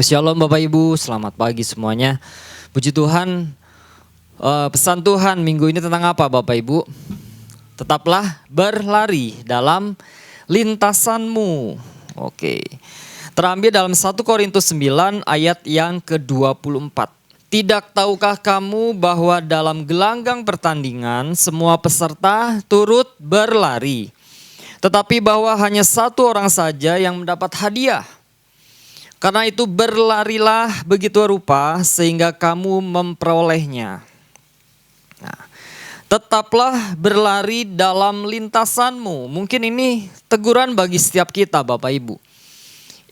Shalom Bapak Ibu, selamat pagi semuanya. Puji Tuhan, pesan Tuhan minggu ini tentang apa Bapak Ibu? Tetaplah berlari dalam lintasanmu. Oke. Terambil dalam 1 Korintus 9 ayat yang ke-24. Tidak tahukah kamu bahwa dalam gelanggang pertandingan semua peserta turut berlari, tetapi bahwa hanya satu orang saja yang mendapat hadiah? Karena itu berlarilah begitu rupa sehingga kamu memperolehnya. Nah, tetaplah berlari dalam lintasanmu. Mungkin ini teguran bagi setiap kita Bapak Ibu.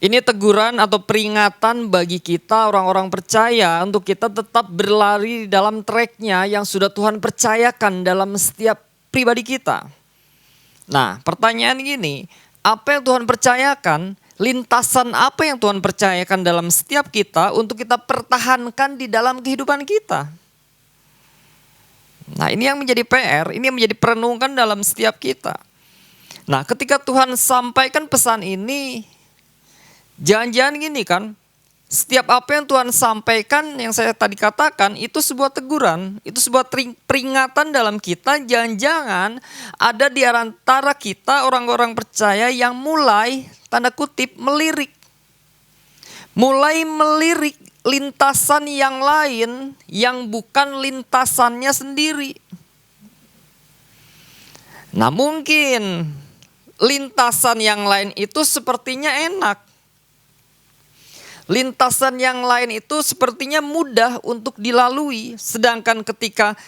Ini teguran atau peringatan bagi kita orang-orang percaya untuk kita tetap berlari dalam tracknya yang sudah Tuhan percayakan dalam setiap pribadi kita. Nah, pertanyaan gini, apa yang Tuhan percayakan? Lintasan apa yang Tuhan percayakan dalam setiap kita untuk kita pertahankan di dalam kehidupan kita? Nah, ini yang menjadi PR, ini yang menjadi perenungan dalam setiap kita. Nah, ketika Tuhan sampaikan pesan ini, jangan-jangan gini kan, setiap apa yang Tuhan sampaikan yang saya tadi katakan itu sebuah teguran, itu sebuah peringatan dalam kita. Jangan-jangan ada di antara kita orang-orang percaya yang mulai tanda kutip melirik lintasan yang lain yang bukan lintasannya sendiri. Nah, mungkin lintasan yang lain itu sepertinya enak. Lintasan yang lain itu sepertinya mudah untuk dilalui. Sedangkan ketika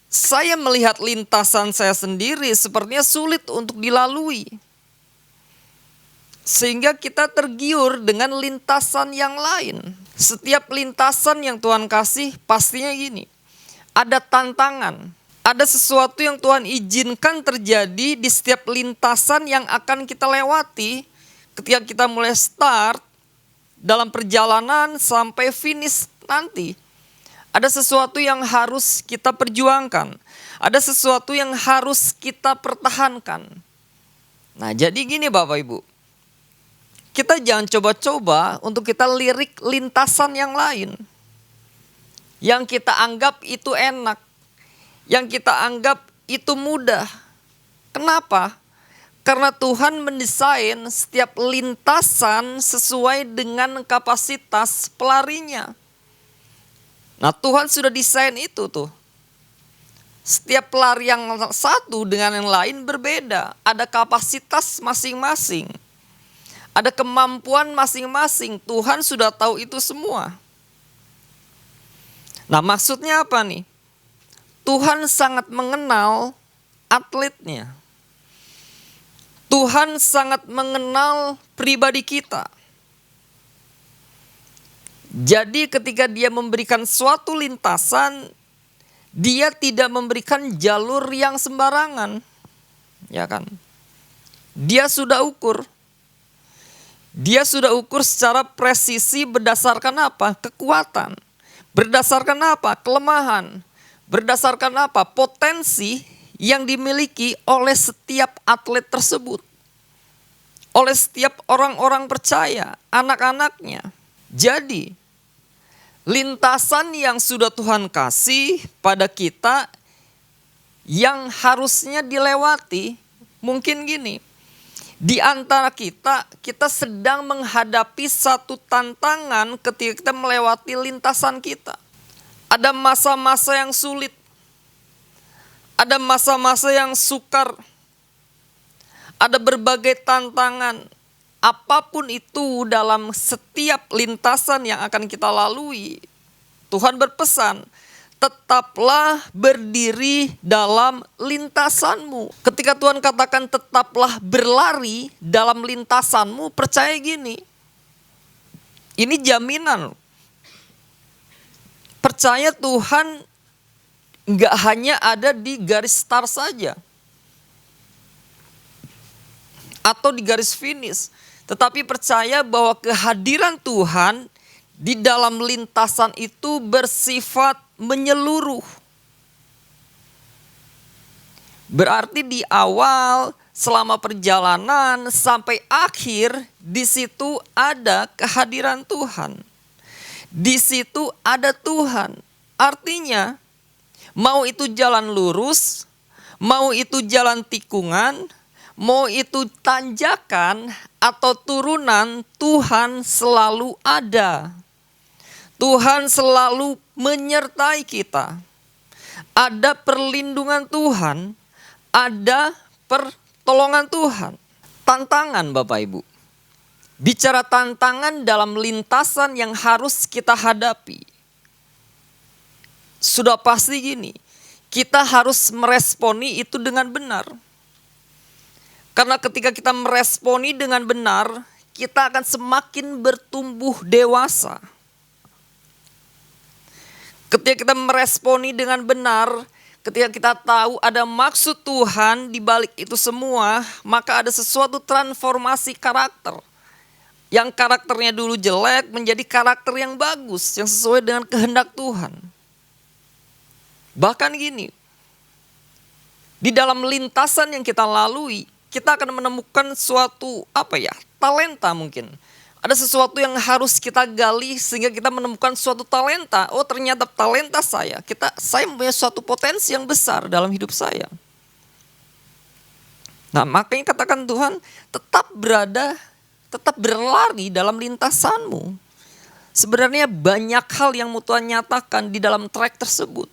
saya melihat lintasan saya sendiri sepertinya sulit untuk dilalui. Sehingga kita tergiur dengan lintasan yang lain. Setiap lintasan yang Tuhan kasih pastinya gini. Ada tantangan. Ada sesuatu yang Tuhan izinkan terjadi di setiap lintasan yang akan kita lewati. Ketika kita mulai start dalam perjalanan sampai finish nanti. Ada sesuatu yang harus kita perjuangkan. Ada sesuatu yang harus kita pertahankan. Nah, jadi gini Bapak Ibu. Kita jangan coba-coba untuk kita lirik lintasan yang lain. Yang kita anggap itu enak. Yang kita anggap itu mudah. Kenapa? Karena Tuhan mendesain setiap lintasan sesuai dengan kapasitas pelarinya. Nah, Tuhan sudah desain itu tuh. Setiap pelari yang satu dengan yang lain berbeda. Ada kapasitas masing-masing. Ada kemampuan masing-masing. Tuhan sudah tahu itu semua. Nah, maksudnya apa nih? Tuhan sangat mengenal atletnya. Tuhan sangat mengenal pribadi kita. Jadi ketika Dia memberikan suatu lintasan, Dia tidak memberikan jalur yang sembarangan. Ya kan? Dia sudah ukur. Dia sudah ukur secara presisi berdasarkan apa? Kekuatan. Berdasarkan apa? Kelemahan. Berdasarkan apa? Potensi yang dimiliki oleh setiap atlet tersebut. Oleh setiap orang-orang percaya, anak-anaknya. Jadi, lintasan yang sudah Tuhan kasih pada kita yang harusnya dilewati, mungkin gini. Di antara kita sedang menghadapi satu tantangan ketika kita melewati lintasan kita. Ada masa-masa yang sulit. Ada masa-masa yang sukar. Ada berbagai tantangan. Apapun itu dalam setiap lintasan yang akan kita lalui. Tuhan berpesan, tetaplah berdiri dalam lintasanmu. Ketika Tuhan katakan tetaplah berlari dalam lintasanmu, percaya gini. Ini jaminan. Percaya Tuhan nggak hanya ada di garis start saja. Atau di garis finish. Tetapi percaya bahwa kehadiran Tuhan di dalam lintasan itu bersifat menyeluruh. Berarti di awal selama perjalanan sampai akhir, di situ ada kehadiran Tuhan. Di situ ada Tuhan. Artinya, mau itu jalan lurus, mau itu jalan tikungan, mau itu tanjakan atau turunan, Tuhan selalu ada. Tuhan selalu menyertai kita. Ada perlindungan Tuhan, ada pertolongan Tuhan. Tantangan Bapak Ibu. Bicara tantangan dalam lintasan yang harus kita hadapi. Sudah pasti gini, kita harus meresponi itu dengan benar. Karena ketika kita meresponi dengan benar, kita akan semakin bertumbuh dewasa. Ketika kita meresponi dengan benar, ketika kita tahu ada maksud Tuhan di balik itu semua, maka ada sesuatu transformasi karakter. Yang karakternya dulu jelek menjadi karakter yang bagus, yang sesuai dengan kehendak Tuhan. Bahkan gini, di dalam lintasan yang kita lalui, kita akan menemukan suatu talenta mungkin. Ada sesuatu yang harus kita gali sehingga kita menemukan suatu talenta. Oh, ternyata talenta saya mempunyai suatu potensi yang besar dalam hidup saya. Nah, makanya katakan Tuhan, tetap berlari dalam lintasanmu. Sebenarnya banyak hal yang mau Tuhan nyatakan di dalam trek tersebut.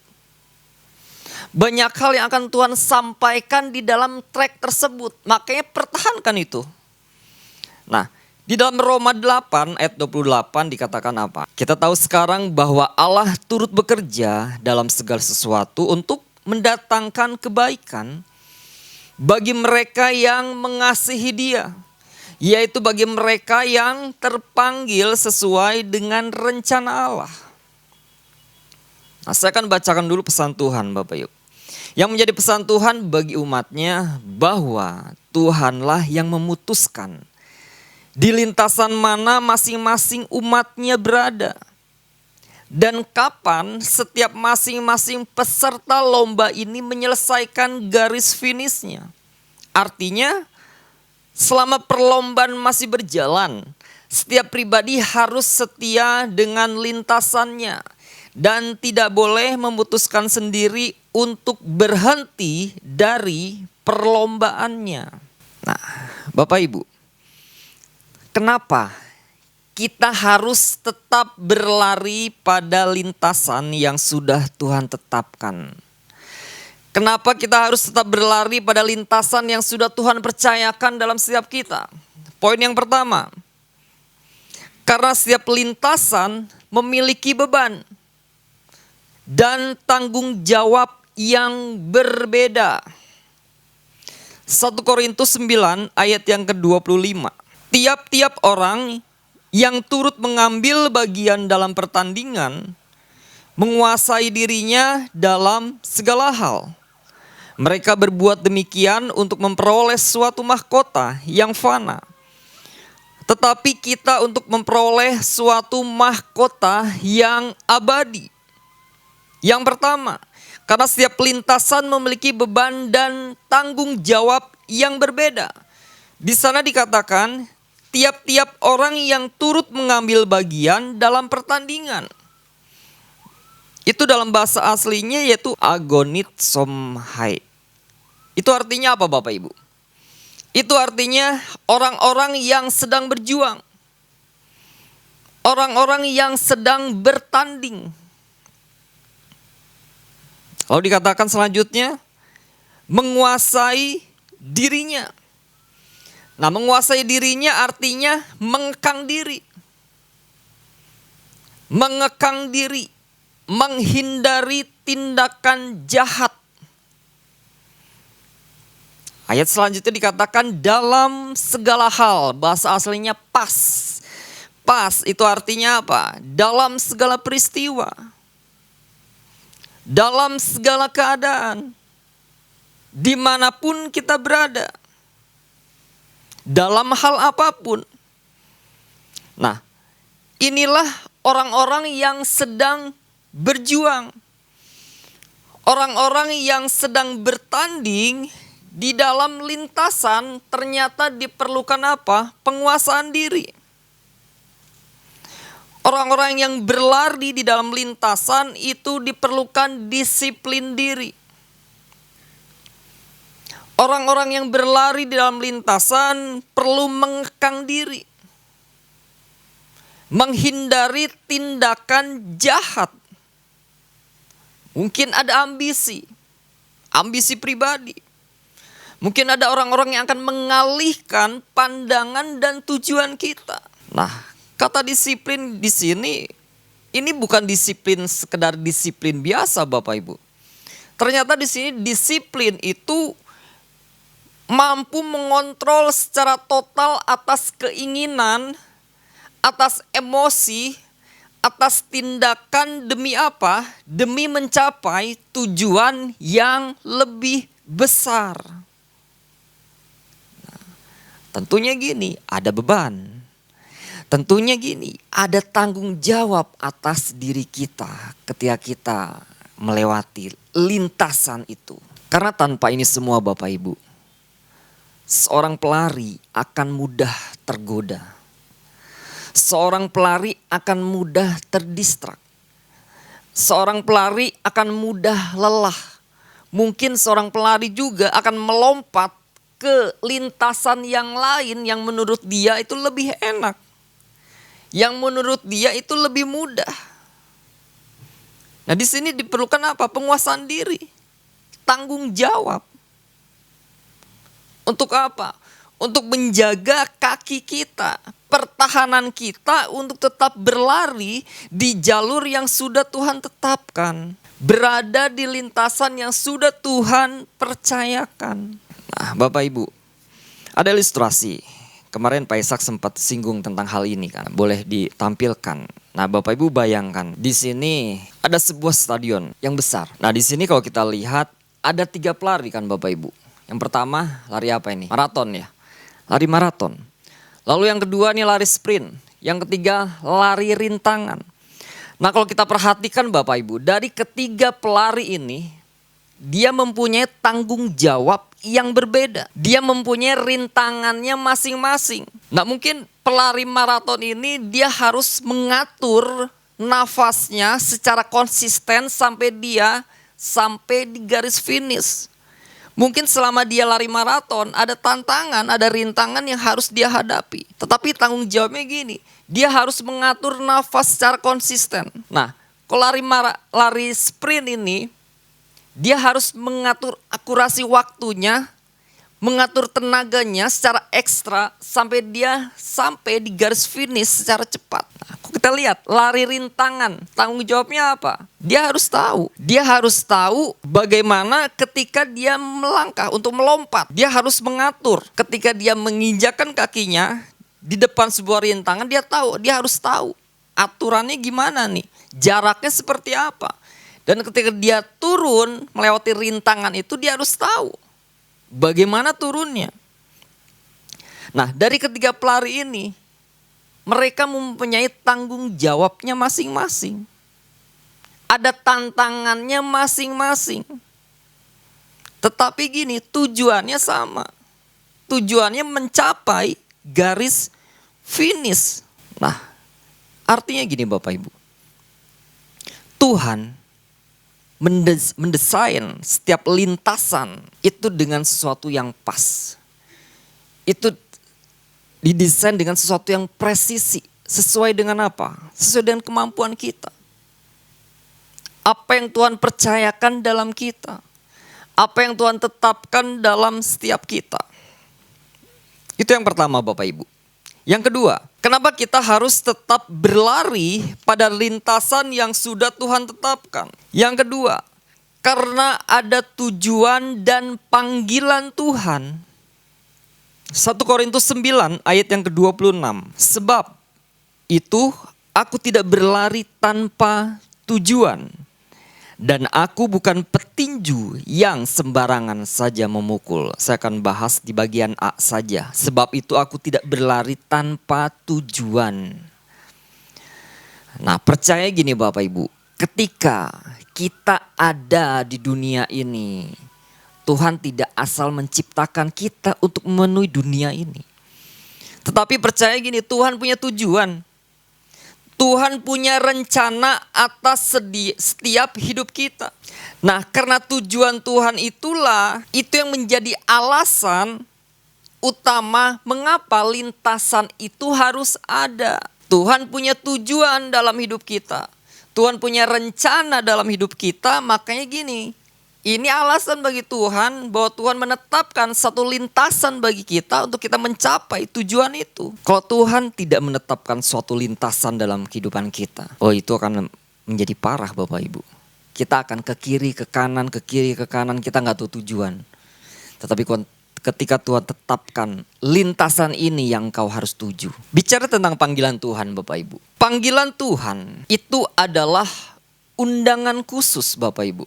Banyak hal yang akan Tuhan sampaikan di dalam trek tersebut. Makanya pertahankan itu. Nah, di dalam Roma 8 ayat 28 dikatakan apa? Kita tahu sekarang bahwa Allah turut bekerja dalam segala sesuatu untuk mendatangkan kebaikan bagi mereka yang mengasihi Dia, yaitu bagi mereka yang terpanggil sesuai dengan rencana Allah. Nah, saya akan bacakan dulu pesan Tuhan Bapak Ibu. Yang menjadi pesan Tuhan bagi umatnya bahwa Tuhanlah yang memutuskan di lintasan mana masing-masing umatnya berada. Dan kapan setiap masing-masing peserta lomba ini menyelesaikan garis finishnya. Artinya selama perlombaan masih berjalan, setiap pribadi harus setia dengan lintasannya. Dan tidak boleh memutuskan sendiri untuk berhenti dari perlombaannya. Nah, Bapak Ibu, kenapa kita harus tetap berlari pada lintasan yang sudah Tuhan tetapkan? Kenapa kita harus tetap berlari pada lintasan yang sudah Tuhan percayakan dalam setiap kita? Poin yang pertama, karena setiap lintasan memiliki beban dan tanggung jawab yang berbeda. 1 Korintus 9 ayat yang ke-25. Tiap-tiap orang yang turut mengambil bagian dalam pertandingan menguasai dirinya dalam segala hal. Mereka berbuat demikian untuk memperoleh suatu mahkota yang fana. Tetapi kita untuk memperoleh suatu mahkota yang abadi. Yang pertama, karena setiap lintasan memiliki beban dan tanggung jawab yang berbeda. Di sana dikatakan, tiap-tiap orang yang turut mengambil bagian dalam pertandingan. Itu dalam bahasa aslinya yaitu agonizomai. Itu artinya apa Bapak Ibu? Itu artinya orang-orang yang sedang berjuang. Orang-orang yang sedang bertanding. Lalu dikatakan selanjutnya, menguasai dirinya. Nah, menguasai dirinya artinya mengekang diri. Mengekang diri, menghindari tindakan jahat. Ayat selanjutnya dikatakan dalam segala hal, bahasa aslinya pas. Pas itu artinya apa? Dalam segala peristiwa. Dalam segala keadaan, dimanapun kita berada, dalam hal apapun. Nah, inilah orang-orang yang sedang berjuang, orang-orang yang sedang bertanding Di dalam lintasan ternyata diperlukan apa? Penguasaan diri. Orang-orang yang berlari di dalam lintasan itu diperlukan disiplin diri. Orang-orang yang berlari di dalam lintasan perlu mengekang diri. Menghindari tindakan jahat. Mungkin ada ambisi pribadi. Mungkin ada orang-orang yang akan mengalihkan pandangan dan tujuan kita. Nah, kata disiplin di sini, ini bukan disiplin sekedar disiplin biasa Bapak Ibu. Ternyata di sini disiplin itu mampu mengontrol secara total atas keinginan, atas emosi, atas tindakan demi apa? Demi mencapai tujuan yang lebih besar. Nah, tentunya gini, ada beban. Tentunya gini, ada tanggung jawab atas diri kita ketika kita melewati lintasan itu. Karena tanpa ini semua Bapak Ibu, seorang pelari akan mudah tergoda. Seorang pelari akan mudah terdistrak. Seorang pelari akan mudah lelah. Mungkin seorang pelari juga akan melompat ke lintasan yang lain yang menurut dia itu lebih enak. Yang menurut dia itu lebih mudah. Nah, di sini diperlukan apa? Penguasaan diri. Tanggung jawab. Untuk apa? Untuk menjaga kaki kita, pertahanan kita untuk tetap berlari di jalur yang sudah Tuhan tetapkan. Berada di lintasan yang sudah Tuhan percayakan. Nah, Bapak Ibu, ada ilustrasi. Kemarin Pak Ishak sempat singgung tentang hal ini kan, boleh ditampilkan. Nah, Bapak Ibu bayangkan, di sini ada sebuah stadion yang besar. Nah, di sini kalau kita lihat ada 3 pelari kan Bapak Ibu. Yang pertama lari apa ini? Maraton ya. Lari maraton. Lalu yang kedua nih lari sprint. Yang ketiga lari rintangan. Nah, kalau kita perhatikan Bapak Ibu, dari ketiga pelari ini dia mempunyai tanggung jawab yang berbeda. Dia mempunyai rintangannya masing-masing. Nah, mungkin pelari maraton ini dia harus mengatur nafasnya secara konsisten sampai di garis finish. Mungkin selama dia lari maraton ada tantangan, ada rintangan yang harus dia hadapi. Tetapi tanggung jawabnya gini, dia harus mengatur nafas secara konsisten. Nah, kalau lari sprint ini, dia harus mengatur akurasi waktunya, mengatur tenaganya secara ekstra sampai di garis finish secara cepat. Nah, kita lihat lari rintangan, tanggung jawabnya apa? Dia harus tahu bagaimana ketika dia melangkah untuk melompat. Dia harus mengatur ketika dia menginjakkan kakinya di depan sebuah rintangan, dia harus tahu aturannya gimana nih, jaraknya seperti apa. Dan ketika dia turun melewati rintangan itu, dia harus tahu bagaimana turunnya. Nah, dari ketiga pelari ini, mereka mempunyai tanggung jawabnya masing-masing. Ada tantangannya masing-masing. Tetapi gini, tujuannya sama. Tujuannya mencapai garis finish. Nah, artinya gini Bapak Ibu. Tuhan mendesain setiap lintasan itu dengan sesuatu yang pas. Itu didesain dengan sesuatu yang presisi. Sesuai dengan apa? Sesuai dengan kemampuan kita. Apa yang Tuhan percayakan dalam kita. Apa yang Tuhan tetapkan dalam setiap kita. Itu yang pertama Bapak Ibu. Yang kedua, kenapa kita harus tetap berlari pada lintasan yang sudah Tuhan tetapkan? Yang kedua, karena ada tujuan dan panggilan Tuhan. 1 Korintus 9 ayat yang ke-26. Sebab itu aku tidak berlari tanpa tujuan. Dan aku bukan petinju yang sembarangan saja memukul. Saya akan bahas di bagian A saja. Sebab itu aku tidak berlari tanpa tujuan. Nah, percaya gini Bapak Ibu. Ketika kita ada di dunia ini, Tuhan tidak asal menciptakan kita untuk memenuhi dunia ini. Tetapi percaya gini, Tuhan punya tujuan. Tuhan punya rencana atas setiap hidup kita. Nah, karena tujuan Tuhan itulah, itu yang menjadi alasan utama mengapa lintasan itu harus ada. Tuhan punya tujuan dalam hidup kita. Tuhan punya rencana dalam hidup kita, makanya gini. Ini alasan bagi Tuhan bahwa Tuhan menetapkan satu lintasan bagi kita untuk kita mencapai tujuan itu. Kalau Tuhan tidak menetapkan suatu lintasan dalam kehidupan kita, itu akan menjadi parah Bapak Ibu. Kita akan ke kiri, ke kanan, kita nggak tahu tujuan. Tetapi ketika Tuhan tetapkan lintasan ini yang kau harus tuju. Bicara tentang panggilan Tuhan Bapak Ibu. Panggilan Tuhan itu adalah undangan khusus Bapak Ibu.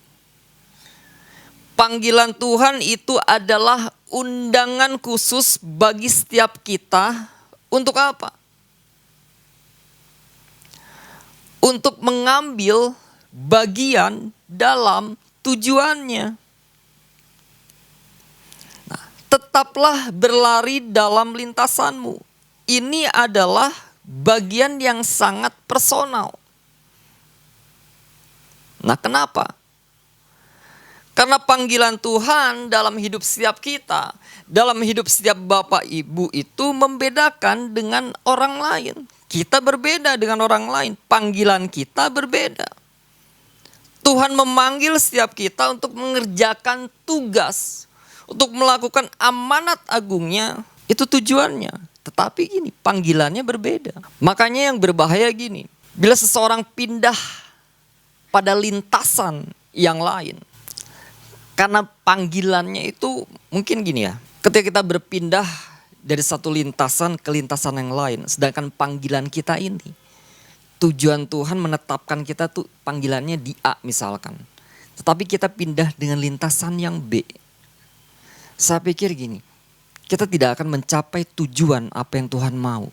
Panggilan Tuhan itu adalah undangan khusus bagi setiap kita untuk apa? Untuk mengambil bagian dalam tujuannya. Nah, tetaplah berlari dalam lintasanmu. Ini adalah bagian yang sangat personal. Nah, kenapa? Karena panggilan Tuhan dalam hidup setiap kita, dalam hidup setiap Bapak Ibu itu membedakan dengan orang lain. Kita berbeda dengan orang lain, panggilan kita berbeda. Tuhan memanggil setiap kita untuk mengerjakan tugas, untuk melakukan amanat agungnya, itu tujuannya. Tetapi gini, panggilannya berbeda. Makanya yang berbahaya gini, bila seseorang pindah pada lintasan yang lain, karena panggilannya itu mungkin gini ya, ketika kita berpindah dari satu lintasan ke lintasan yang lain, sedangkan panggilan kita ini, tujuan Tuhan menetapkan kita tuh panggilannya di A misalkan. Tetapi kita pindah dengan lintasan yang B. Saya pikir gini, kita tidak akan mencapai tujuan apa yang Tuhan mau.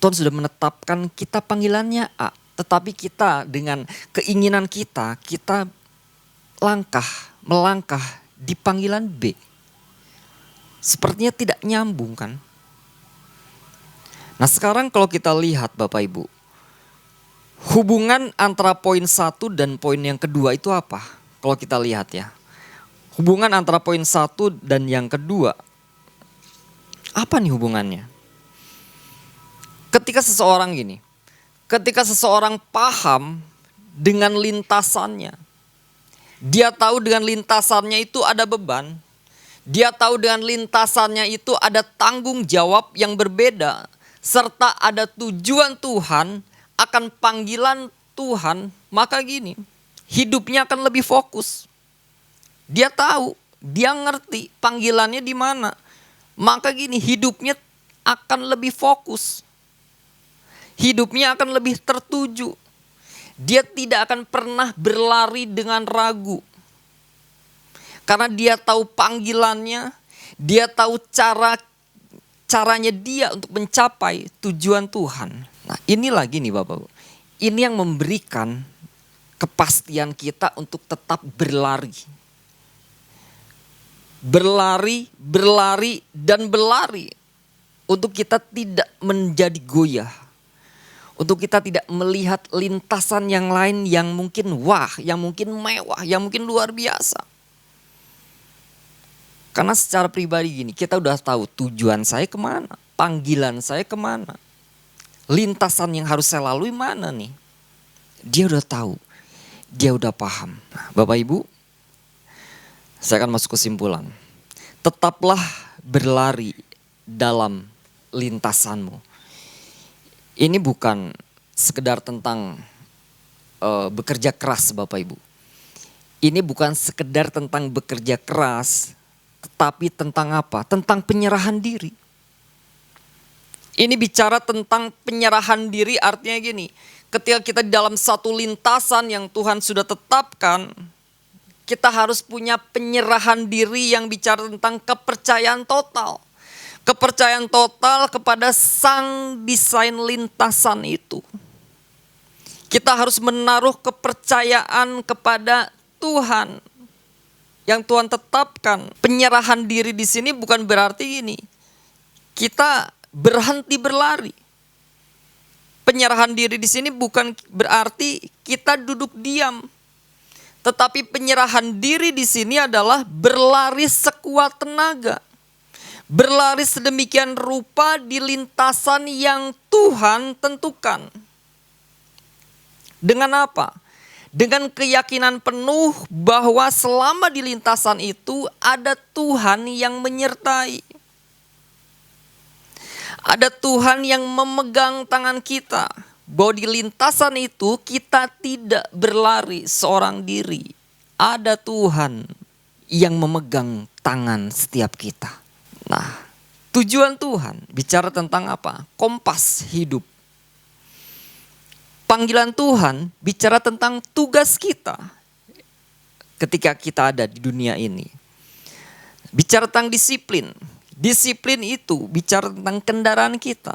Tuhan sudah menetapkan kita panggilannya A. Tetapi kita dengan keinginan kita melangkah di panggilan B. Sepertinya tidak nyambung kan? Nah sekarang kalau kita lihat Bapak Ibu, hubungan antara poin 1 dan poin yang kedua itu apa? Kalau kita lihat ya, hubungan antara poin 1 dan yang kedua, apa nih hubungannya? Ketika seseorang paham dengan lintasannya, dia tahu dengan lintasannya itu ada beban. Dia tahu dengan lintasannya itu ada tanggung jawab yang berbeda. Serta ada tujuan Tuhan akan panggilan Tuhan. Maka gini, hidupnya akan lebih fokus. Dia tahu, dia ngerti panggilannya di mana. Maka gini, hidupnya akan lebih fokus. Hidupnya akan lebih tertuju. Dia tidak akan pernah berlari dengan ragu. Karena dia tahu panggilannya, dia tahu caranya dia untuk mencapai tujuan Tuhan. Nah, inilah gini Bapak. Ini yang memberikan kepastian kita untuk tetap berlari. Berlari dan berlari. Untuk kita tidak menjadi goyah. Untuk kita tidak melihat lintasan yang lain yang mungkin yang mungkin mewah, yang mungkin luar biasa. Karena secara pribadi gini, kita udah tahu tujuan saya kemana, panggilan saya kemana. Lintasan yang harus saya lalui mana nih. Dia udah tahu, dia udah paham. Bapak Ibu, saya akan masuk kesimpulan. Tetaplah berlari dalam lintasanmu. Ini bukan sekedar tentang bekerja keras Bapak Ibu. Ini bukan sekedar tentang bekerja keras, tetapi tentang apa? Tentang penyerahan diri. Ini bicara tentang penyerahan diri, artinya gini. Ketika kita dalam satu lintasan yang Tuhan sudah tetapkan, kita harus punya penyerahan diri yang bicara tentang kepercayaan total. Kepercayaan total kepada sang desain lintasan itu. Kita harus menaruh kepercayaan kepada Tuhan yang Tuhan tetapkan. Penyerahan diri di sini bukan berarti ini kita berhenti berlari. Penyerahan diri di sini bukan berarti kita duduk diam. Tetapi penyerahan diri di sini adalah berlari sekuat tenaga. Berlari sedemikian rupa di lintasan yang Tuhan tentukan. Dengan apa? Dengan keyakinan penuh bahwa selama di lintasan itu ada Tuhan yang menyertai. Ada Tuhan yang memegang tangan kita. Bahwa di lintasan itu kita tidak berlari seorang diri. Ada Tuhan yang memegang tangan setiap kita. Nah, tujuan Tuhan bicara tentang apa? Kompas hidup. Panggilan Tuhan bicara tentang tugas kita ketika kita ada di dunia ini. Bicara tentang disiplin. Disiplin itu bicara tentang kendaraan kita.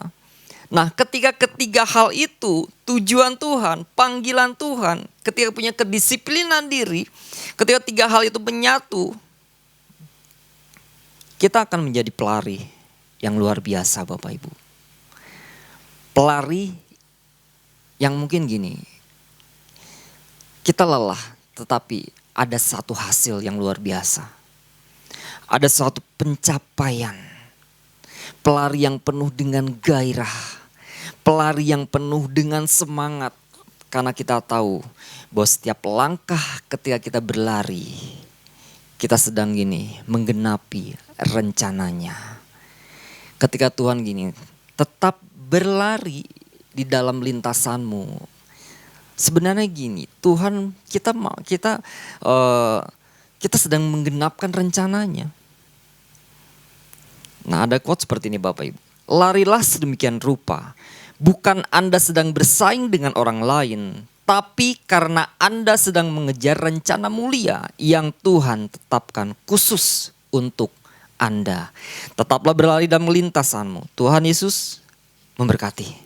Nah, ketika ketiga hal itu, tujuan Tuhan, panggilan Tuhan, ketika punya kedisiplinan diri, ketika tiga hal itu menyatu, kita akan menjadi pelari yang luar biasa, Bapak Ibu. Pelari yang mungkin gini, kita lelah, tetapi ada satu hasil yang luar biasa. Ada suatu pencapaian. Pelari yang penuh dengan gairah. Pelari yang penuh dengan semangat. Karena kita tahu bahwa setiap langkah ketika kita berlari, kita sedang gini menggenapi rencananya. Ketika Tuhan gini, tetap berlari di dalam lintasanmu. Sebenarnya gini, Tuhan kita sedang menggenapkan rencananya. Nah, ada quote seperti ini Bapak Ibu. Larilah sedemikian rupa, bukan Anda sedang bersaing dengan orang lain, tapi karena Anda sedang mengejar rencana mulia yang Tuhan tetapkan khusus untuk Anda. Tetaplah berlari dalam lintasanmu. Tuhan Yesus memberkati.